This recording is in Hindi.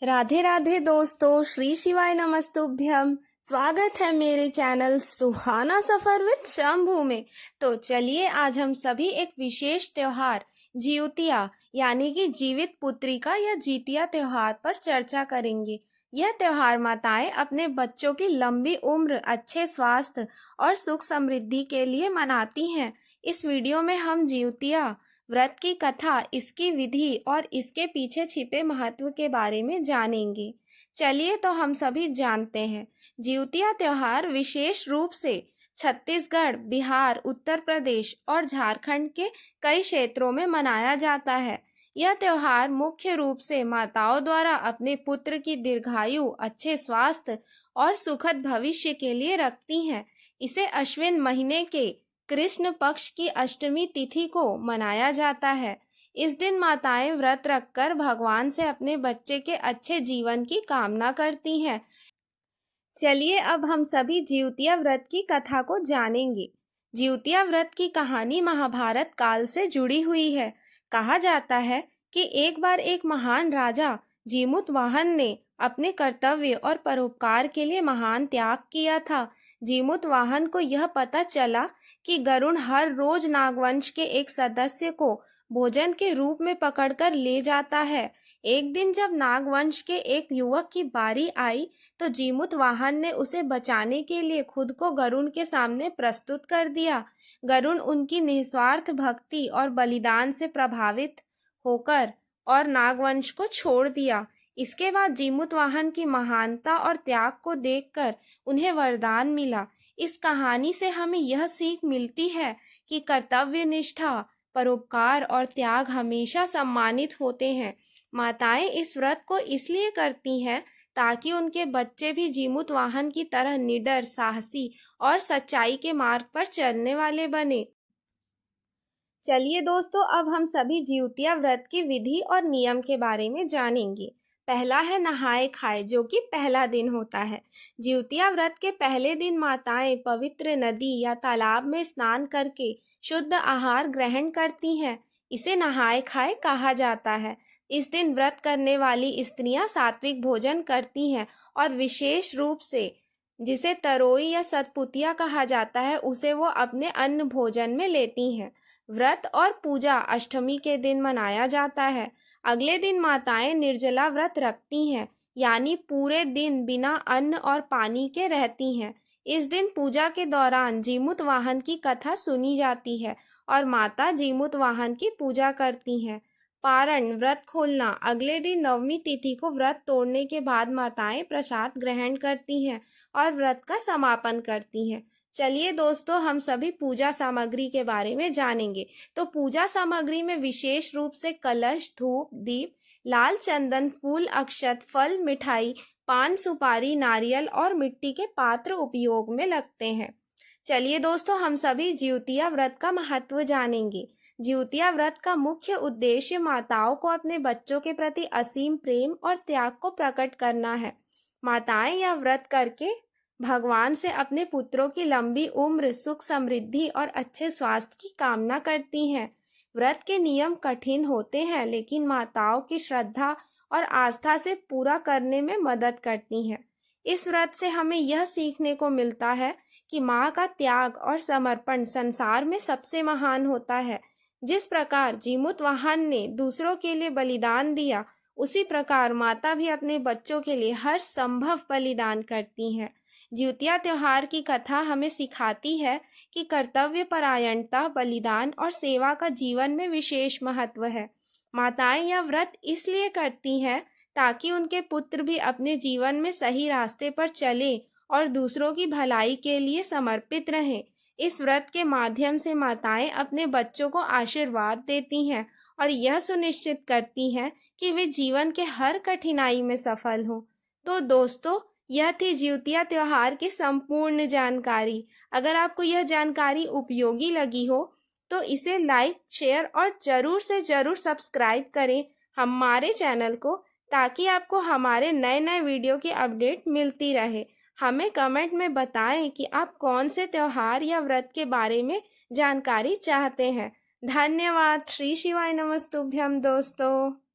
राधे राधे दोस्तों, श्री शिवाय नमस्तुभ्यम। स्वागत है मेरे channel Suhana suffer with Shambhu में। तो चलिए आज हम सभी एक विशेष त्योहार जिउतिया यानी कि जीवित पुत्रिका या जीतिया त्योहार पर चर्चा करेंगे। यह त्योहार माताएं अपने बच्चों की लंबी उम्र, अच्छे स्वास्थ्य और सुख समृद्धि के लिए मनाती हैं। इस वीडियो में हम जिउतिया व्रत की कथा, इसकी विधि और इसके पीछे छिपे महत्व के बारे में जानेंगे। चलिए तो हम सभी जानते हैं, जिउतिया त्योहार विशेष रूप से छत्तीसगढ़, बिहार, उत्तर प्रदेश और झारखंड के कई क्षेत्रों में मनाया जाता है। यह त्योहार मुख्य रूप से माताओं द्वारा अपने पुत्र की दीर्घायु, अच्छे स्वास्थ्य और सुखद भविष्य के लिए रखती हैं। इसे अश्विन महीने के कृष्ण पक्ष की अष्टमी तिथि को मनाया जाता है। इस दिन माताएं व्रत रखकर भगवान से अपने बच्चे के अच्छे जीवन की कामना करती हैं। चलिए अब हम सभी जिउतिया व्रत की कथा को जानेंगे। जिउतिया व्रत की कहानी महाभारत काल से जुड़ी हुई है। कहा जाता है कि एक बार एक महान राजा जीमूतवाहन ने अपने कर्तव्य और परोपकार के लिए महान त्याग किया था। जीमूतवाहन को यह पता चला कि गरुड़ हर रोज नागवंश के एक सदस्य को भोजन के रूप में पकड़कर ले जाता है। एक दिन जब नागवंश के एक युवक की बारी आई तो जीमूतवाहन ने उसे बचाने के लिए खुद को गरुड़ के सामने प्रस्तुत कर दिया। गरुड़ उनकी निस्वार्थ भक्ति और बलिदान से प्रभावित होकर और नागवंश को छोड़ दिया। इसके बाद जीमूतवाहन की महानता और त्याग को देखकर उन्हें वरदान मिला। इस कहानी से हमें यह सीख मिलती है कि कर्तव्य निष्ठा, परोपकार और त्याग हमेशा सम्मानित होते हैं। माताएं इस व्रत को इसलिए करती हैं ताकि उनके बच्चे भी जीमूतवाहन की तरह निडर, साहसी और सच्चाई के मार्ग पर चलने वाले बने। चलिए दोस्तों, अब हम सभी जिउतिया व्रत की विधि और नियम के बारे में जानेंगे। पहला है नहाए खाए, जो कि पहला दिन होता है। जिउतिया व्रत के पहले दिन माताएं पवित्र नदी या तालाब में स्नान करके शुद्ध आहार ग्रहण करती हैं। इसे नहाए खाए कहा जाता है। इस दिन व्रत करने वाली स्त्रियां सात्विक भोजन करती हैं और विशेष रूप से जिसे तरोई या सतपुतिया कहा जाता है, उसे वो अपने अन्न भोजन में लेती हैं। व्रत और पूजा अष्टमी के दिन मनाया जाता है। अगले दिन माताएं निर्जला व्रत रखती हैं, यानी पूरे दिन बिना अन्न और पानी के रहती हैं। इस दिन पूजा के दौरान जीमूतवाहन की कथा सुनी जाती है और माता जीमूतवाहन की पूजा करती हैं। पारण, व्रत खोलना, अगले दिन नवमी तिथि को व्रत तोड़ने के बाद माताएं प्रसाद ग्रहण करती हैं और व्रत का समापन करती हैं। चलिए दोस्तों, हम सभी पूजा सामग्री के बारे में जानेंगे। तो पूजा सामग्री में विशेष रूप से कलश, धूप, दीप, लाल चंदन, फूल, अक्षत, फल, मिठाई, पान, सुपारी, नारियल और मिट्टी के पात्र उपयोग में लगते हैं। चलिए दोस्तों, हम सभी जिउतिया व्रत का महत्व जानेंगे। जिउतिया व्रत का मुख्य उद्देश्य माताओं को अपने बच्चों के प्रति असीम प्रेम और त्याग को प्रकट करना है। माताएं यह व्रत करके भगवान से अपने पुत्रों की लंबी उम्र, सुख समृद्धि और अच्छे स्वास्थ्य की कामना करती हैं। व्रत के नियम कठिन होते हैं, लेकिन माताओं की श्रद्धा और आस्था से पूरा करने में मदद करती हैं। इस व्रत से हमें यह सीखने को मिलता है कि माँ का त्याग और समर्पण संसार में सबसे महान होता है। जिस प्रकार जीमूतवाहन ने दूसरों के लिए बलिदान दिया, उसी प्रकार माता भी अपने बच्चों के लिए हर संभव बलिदान करती हैं। जिउतिया त्योहार की कथा हमें सिखाती है कि कर्तव्य परायणता, बलिदान और सेवा का जीवन में विशेष महत्व है। माताएं यह व्रत इसलिए करती हैं ताकि उनके पुत्र भी अपने जीवन में सही रास्ते पर चलें और दूसरों की भलाई के लिए समर्पित रहें। इस व्रत के माध्यम से माताएं अपने बच्चों को आशीर्वाद देती हैं और यह सुनिश्चित करती हैं कि वे जीवन के हर कठिनाई में सफल हों। तो दोस्तों, यह थी जिउतिया त्योहार की संपूर्ण जानकारी। अगर आपको यह जानकारी उपयोगी लगी हो तो इसे लाइक, शेयर और जरूर से जरूर सब्सक्राइब करें हमारे चैनल को, ताकि आपको हमारे नए नए वीडियो की अपडेट मिलती रहे। हमें कमेंट में बताएं कि आप कौन से त्योहार या व्रत के बारे में जानकारी चाहते हैं। धन्यवाद। श्री शिवाय नमस्तुभ्यम दोस्तों।